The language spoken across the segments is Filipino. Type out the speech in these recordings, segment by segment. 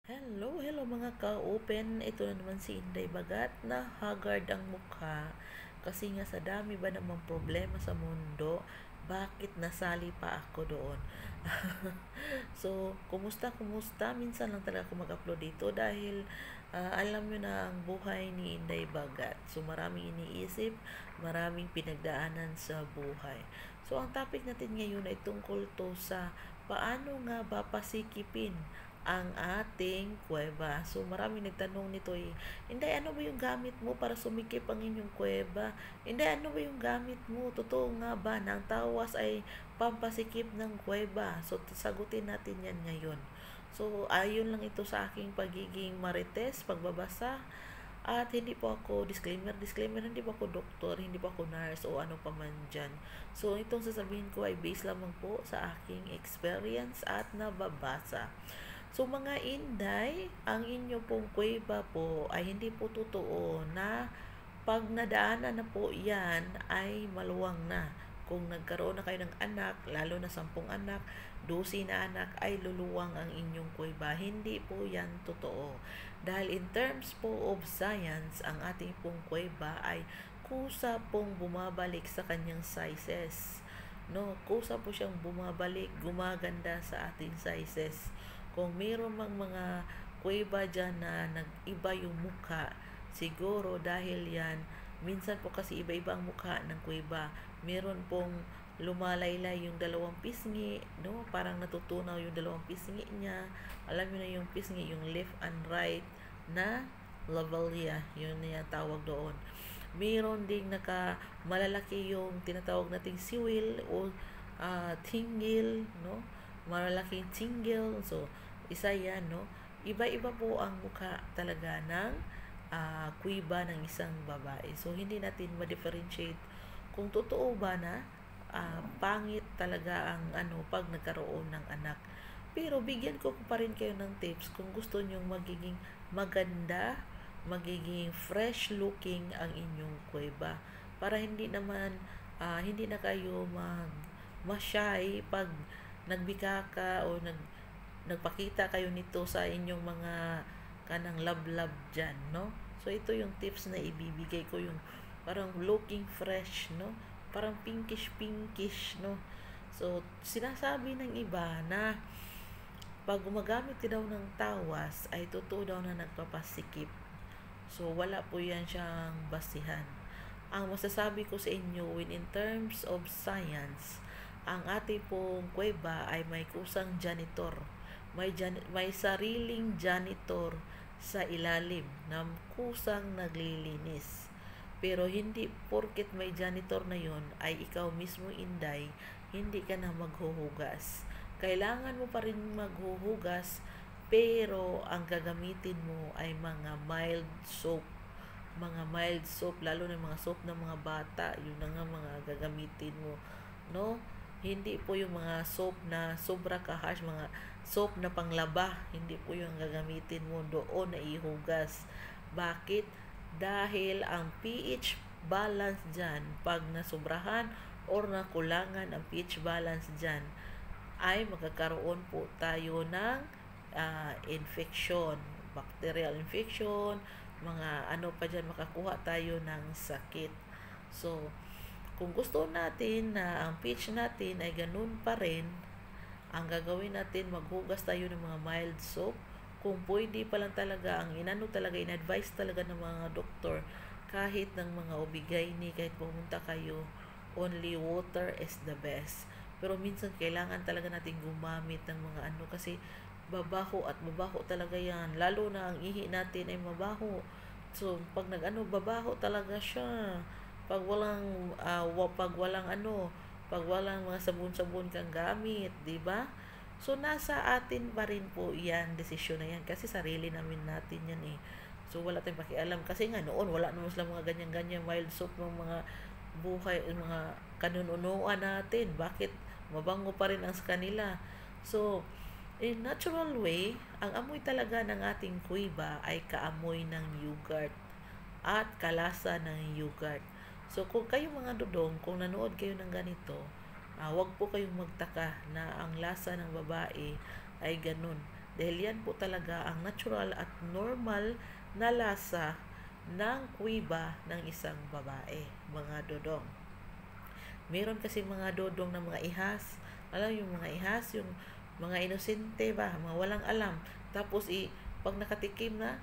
Hello mga ka-open. Ito na naman si Inday Bagat na haggard ang mukha. Kasi nga sa dami ba namang problema sa mundo, bakit nasali pa ako doon? So, kumusta? Minsan lang talaga ako mag-upload dito dahil alam nyo na ang buhay ni Inday Bagat. So, maraming iniisip, maraming pinagdaanan sa buhay. So, ang topic natin ngayon ay tungkol to sa paano nga ba pasikipin ang ating kuweba. So, maraming nagtanong nito eh, Inday, ano ba yung gamit mo para sumikip ang inyong kuweba? Inday, ano ba yung gamit mo? Totoo nga ba na ang tawas ay pampasikip ng kuweba? So, sagutin natin yan ngayon. So, ayon lang ito sa aking pagiging marites, pagbabasa. At hindi po ako, disclaimer, hindi po ako doktor, hindi po ako nurse o ano pa man dyan. So, itong sasabihin ko ay based lamang po sa aking experience at nababasa. So, mga Inday, ang inyo pong kuweba po ay hindi po totoo na pag nadaanan na po yan ay maluwang na. Kung nagkaroon na kayo ng anak, lalo na 10 anak, 12 na anak, ay luluwang ang inyong kuweba. Hindi po yan totoo. Dahil in terms po of science, ang ating pong kuweba ay kusa pong bumabalik sa kanyang sizes. No, kusa po siyang bumabalik, gumaganda sa ating sizes. Kung mayroon mang mga kuweba dyan na nag-iba yung mukha, siguro dahil yan, minsan po kasi iba-iba ang mukha ng kuweba. Meron pong lumalaylay yung dalawang pisngi, no? Parang natutunaw yung dalawang pisngi niya. Alam niyo na yung pisngi, yung left and right na lavalier, yun na yung tawag doon. Meron ding malalaki yung tinatawag nating siwil o tinggil, no? Malalaking tinggil. So, isa yan, no? Iba-iba po ang mukha talaga ng kuiba ng isang babae. So, hindi natin ma-differentiate kung totoo ba na pangit talaga ang pag nagkaroon ng anak. Pero bigyan ko pa rin kayo ng tips kung gusto nyong magiging maganda, magiging fresh looking ang inyong kuweba. Para hindi na kayo ma-shy pag nagbika ka o nagpakita kayo nito sa inyong mga kanang love dyan, no? So, ito yung tips na ibibigay ko, yung parang looking fresh, no? Parang pinkish, no? So, sinasabi ng iba na pag gumagamit ka daw ng tawas, ay totoo daw na nagpapasikip. So, wala po yan siyang basihan. Ang masasabi ko sa inyo, when in terms of science, ang ating pong kuweba ay may kusang janitor. May sariling janitor sa ilalim na kusang naglilinis. Pero hindi porket may janitor na yon ay ikaw mismo, Inday, hindi ka na maghuhugas. Kailangan mo pa rin maghuhugas, pero ang gagamitin mo ay mga mild soap. Lalo na mga soap ng mga bata, yun na nga mga gagamitin mo, no? Hindi po yung mga soap na sobra ka-harsh, mga soap na panglaba, hindi po yung gagamitin mo doon na ihugas. Bakit? Dahil ang pH balance dyan, pag nasobrahan or nakulangan ang pH balance dyan, ay magkakaroon po tayo ng infection, bacterial infection, mga ano pa dyan, makakuha tayo ng sakit. So, kung gusto natin na ang pH natin ay ganun pa rin, ang gagawin natin, maghugas tayo ng mga mild soap. Kung pwede pa lang talaga, ang in-advise talaga ng mga doktor, kahit ng mga OB-GYN, kahit pumunta kayo, only water is the best. Pero minsan kailangan talaga natin gumamit ng mga kasi babaho at babaho talaga yan. Lalo na ang ihi natin ay mabaho. So, pag babaho talaga siya. Pag walang mga sabon-sabon kang gamit, 'di ba? So, nasa atin pa rin po yan, desisyon na yan. Kasi sarili natin yan eh. So, wala tayong pakialam. Kasi nga noon, wala naman sila mga ganyan-ganyan mild soap ng mga buhay, mga kanununuan natin. Bakit mabango pa rin ang kanila? So, in natural way, ang amoy talaga ng ating kuiba ay kaamoy ng yogurt at kalasa ng yogurt. So, kung kayo mga dudong, kung nanood kayo ng ganito, wag po kayong magtaka na ang lasa ng babae ay ganun. Dahil yan po talaga ang natural at normal na lasa ng kuweba ng isang babae, mga dodong. Meron kasi mga dodong ng mga ihas. Alam yung mga ihas, yung mga inosente ba, mga walang alam. Tapos pag nakatikim na,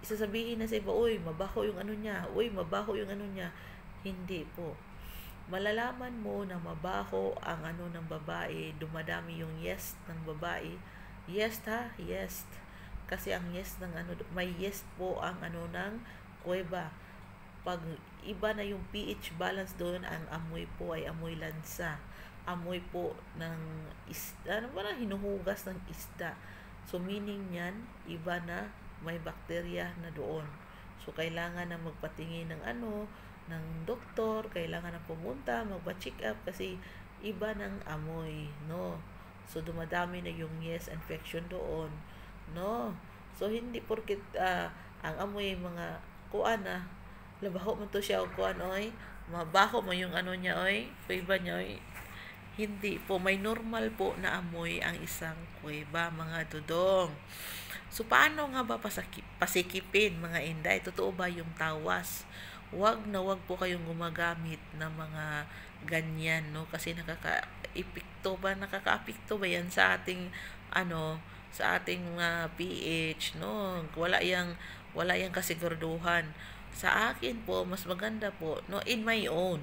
isasabihin na sa iba, uy, mabaho yung ano niya, uy, mabaho yung ano niya. Hindi po. Malalaman mo na mabaho ang ano ng babae, dumadami yung yes ng babae. Yes ha, yes. Kasi ang yes ng ano, may yes po ang ano ng kuweba. Pag iba na yung pH balance doon, ang amoy po ay amoy lansa. Amoy po ng isda, ano ba na, hinuhugas ng isda. So meaning yan, iba na, may bakterya na doon. So kailangan na magpatingin ng ano, ng doktor, kailangan na pumunta, magpa-check up kasi iba ng amoy, no? So dumadami na yung yes infection doon, no? So hindi porket ang amoy mga kuan na labaho mo to siya o kuan oy, mabaho mo yung ano niya oy, kuweba niya oy. Hindi po, may normal po na amoy ang isang kuweba, mga dudong. So paano nga ba pasikipin, mga inday? Totoo ba yung tawas? Wag na wag po kayong gumagamit ng mga ganyan, no? Kasi nakaka-apekto ba yan sa ating ano, sa ating pH, no? Wala yang kasiguraduhan. Sa akin po, mas maganda po, no, in my own,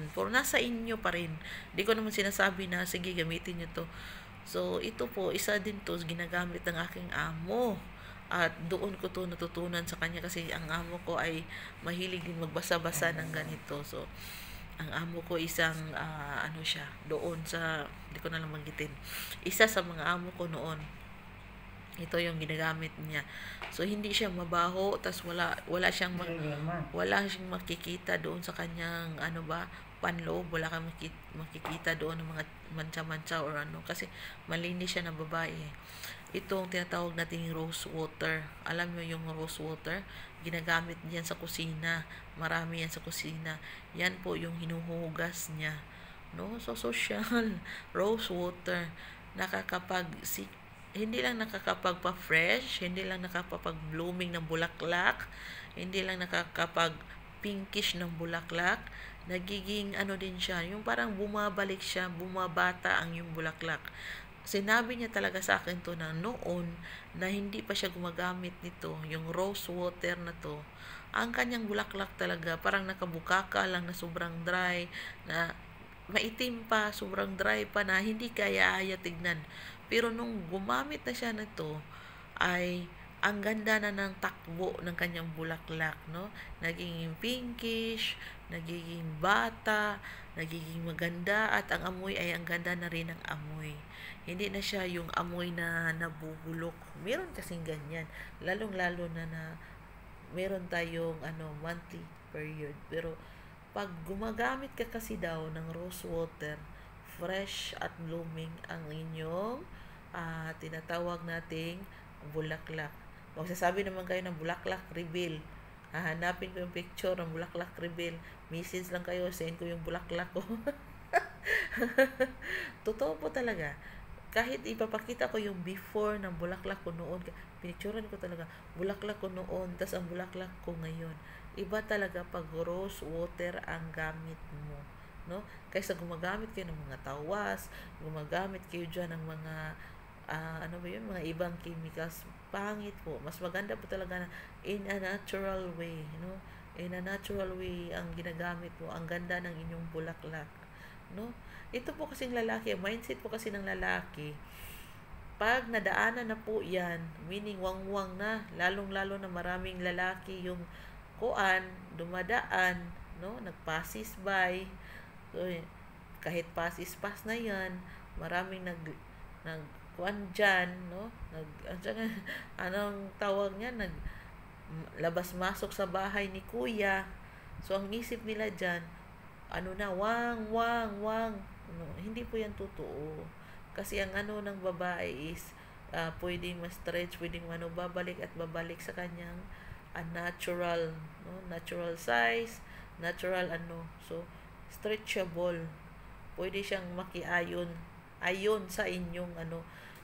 for nasa inyo pa rin. Di ko naman sinasabi na, sige, gamitin nyo to. So, ito po, isa din to, ginagamit ng aking amo. At doon ko to natutunan sa kanya kasi ang amo ko ay mahilig din magbasa-basa ng ganito. So, ang amo ko isang, ano siya, doon sa, di ko na lang magitin. Isa sa mga amo ko noon, ito yung ginagamit niya. So hindi siya mabaho, tas wala siyang makikita doon sa kanyang ano ba, panloob, wala kang makikita doon ng mga mancha-mancha or ano kasi malinis siya na babae. Ito ang tinatawag nating rose water. Alam mo yung rose water? Ginagamit niyan sa kusina. Marami yan sa kusina. Yan po yung hinuhugas niya. No? So, social. Rose water. Hindi lang nakakapagpa-fresh, hindi lang nakakapag-blooming ng bulaklak, hindi lang nakakapag-pinkish ng bulaklak, nagiging ano din siya, yung parang bumabalik siya, bumabata ang yung bulaklak. Sinabi niya talaga sa akin to na noon na hindi pa siya gumagamit nito, yung rose water na to. Ang kanyang bulaklak talaga parang nakabukaka lang na sobrang dry, na maitim pa, sobrang dry pa na hindi kaya tignan. Pero nung gumamit na siya nito, ay ang ganda na ng takbo ng kanyang bulaklak, no? Naging pinkish, nagiging bata, nagiging maganda, at ang amoy ay ang ganda na rin ng amoy. Hindi na siya yung amoy na nabubulok. Meron kasing ganyan. Lalong-lalo na meron tayong monthly period. Pero pag gumagamit ka kasi daw ng rose water, fresh at blooming ang inyong tinatawag nating bulaklak. Magsasabi naman kayo ng bulaklak reveal. Hahanapin ko yung picture ng bulaklak reveal. Message lang kayo, send ko yung bulaklak ko. Totoo po talaga. Kahit ipapakita ko yung before ng bulaklak ko noon, pinicturean ko talaga, bulaklak ko noon, tas ang bulaklak ko ngayon. Iba talaga pag rose water ang gamit mo, no? Kaysa gumagamit kayo ng mga tawas, gumagamit kayo dyan ng mga ano ba yun, mga ibang chemicals, pangit po. Mas maganda po talaga na in a natural way, no? In a natural way ang ginagamit mo, ang ganda ng inyong bulaklak, no? Ito po kasing lalaki, mindset po kasi ng lalaki, pag nadaanan na po yan, meaning wangwang na, lalong-lalo na maraming lalaki yung dumadaan, no? Nagpasis by. So, kahit pass na yan, maraming dyan, no? Anong tawag niya? Labas-masok sa bahay ni kuya. So, ang isip nila dyan, wang. No, hindi po yan totoo. Kasi ang ng babae is pwedeng ma-stretch, pwedeng babalik at babalik sa kanyang natural, no? Natural size, natural So, stretchable. Pwede siyang ayon sa inyong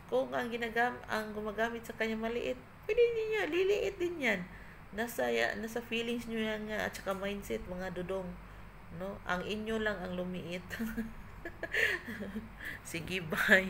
Kung ang gumagamit sa kanya maliit, pwede niya, liliit din yan. Nasa feelings nyo yan nga, at saka mindset, mga dudong. No? Ang inyo lang ang lumiit. Sige, bye.